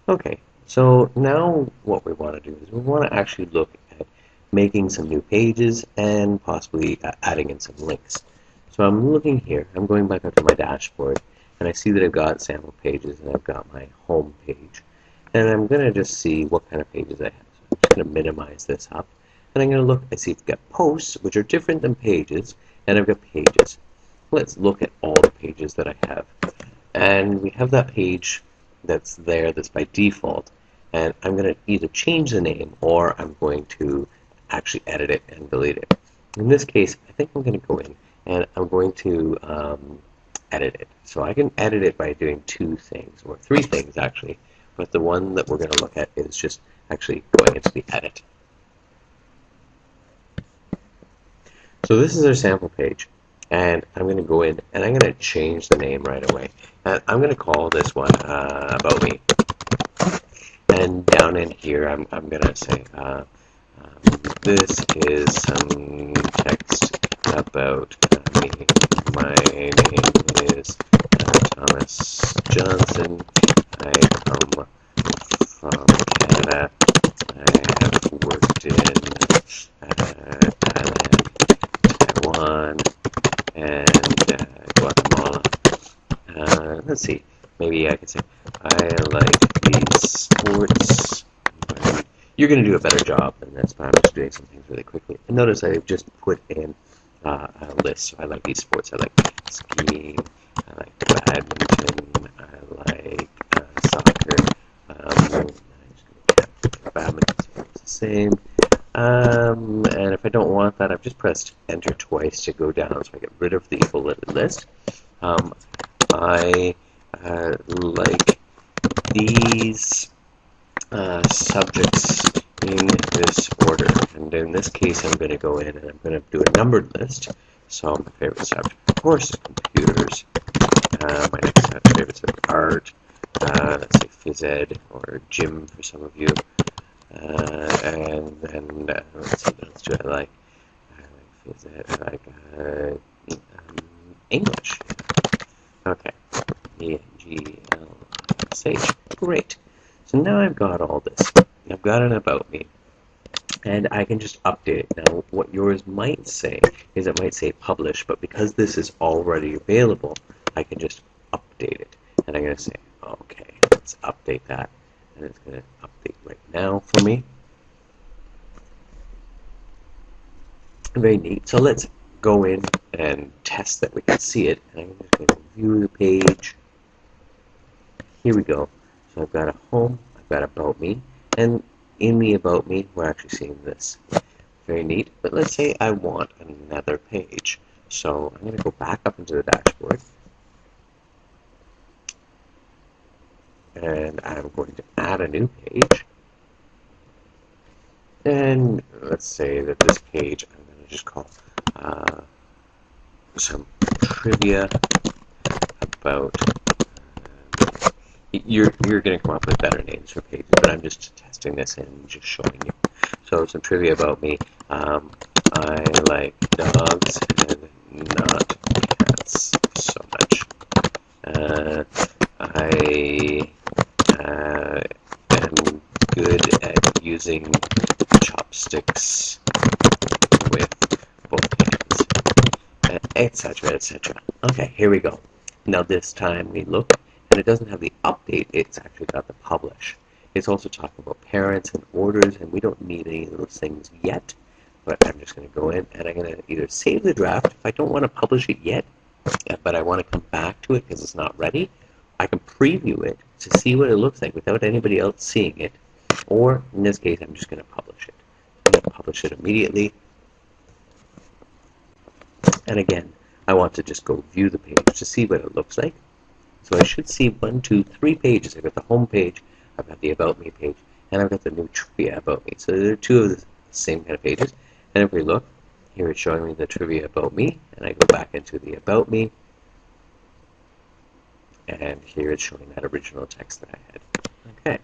Okay, so now what we want to do is we want to actually look at making some new pages and possibly adding in some links. So I'm looking here, I'm going back up to my dashboard, and I see that I've got sample pages and I've got my home page. And I'm going to just see what kind of pages I have. So I'm just going to minimize this up, and I'm going to look and see if I've got posts, which are different than pages, and I've got pages. Let's look at all the pages that I have. And we have that page that's there that's by default, and I'm going to either change the name or I'm going to actually edit it and delete it. In this case, I think I'm going to go in and I'm going to edit it. So I can edit it by doing two things, or three things actually, but the one that we're going to look at is just actually going into the edit. So this is our sample page, and I'm going to go in and I'm going to change the name right away. And I'm going to call this one About Me. And down in here, I'm going to say, this is some text about me. My name is Thomas Johnson. I come from Canada. I have worked in Thailand, Taiwan, and Guatemala. Let's see. Maybe I could say, I like these sports. You're going to do a better job than this, but I'm just doing some things really quickly. And notice I've just put in a list. So I like these sports. I like skiing. I like badminton. I like soccer. Badminton is the same. And if I don't want that, I've just pressed enter twice to go down, so I get rid of the bulleted list. I like these subjects in this order, and in this case I'm going to go in and I'm going to do a numbered list. So my favorite subject, of course, is computers. My next favorite subject, art. Let's say phys ed or gym for some of you. And then let's see what else do I like. I like phys ed. I like English. Okay. E-N-G-L-S-H. Great. So now I've got all this. I've got an About Me. And I can just update it. Now, what yours might say is it might say publish, but because this is already available, I can just update it. And I'm going to say, okay, let's update that. And it's going to update right now for me. Very neat. So let's go in and test that we can see it. And I'm just going to view the page. Here we go. So I've got a home, I've got About Me, and in the About Me, we're actually seeing this. Very neat. But let's say I want another page. So I'm going to go back up into the dashboard. And I'm going to add a new page. And let's say that this page I'm going to just call some trivia about. You're going to come up with better names for pages, but I'm just testing this and just showing you. So some trivia about me. I like dogs and not cats so much. I am good at using chopsticks with both hands, etc., etc. Okay, here we go. Now this time we look, and it doesn't have the update, it's actually got the publish. It's also talking about parents and orders, and we don't need any of those things yet, but I'm just going to go in, and I'm going to either save the draft if I don't want to publish it yet, but I want to come back to it because it's not ready. I can preview it to see what it looks like without anybody else seeing it, or in this case, I'm just going to publish it. I'm going to publish it immediately, and again, I want to just go view the page to see what it looks like. So I should see 1, 2, 3 pages. I've got the home page, I've got the About Me page, and I've got the new trivia About Me. So there are two of the same kind of pages. And if we look, here it's showing me the trivia About Me, and I go back into the About Me, and here it's showing that original text that I had. Okay.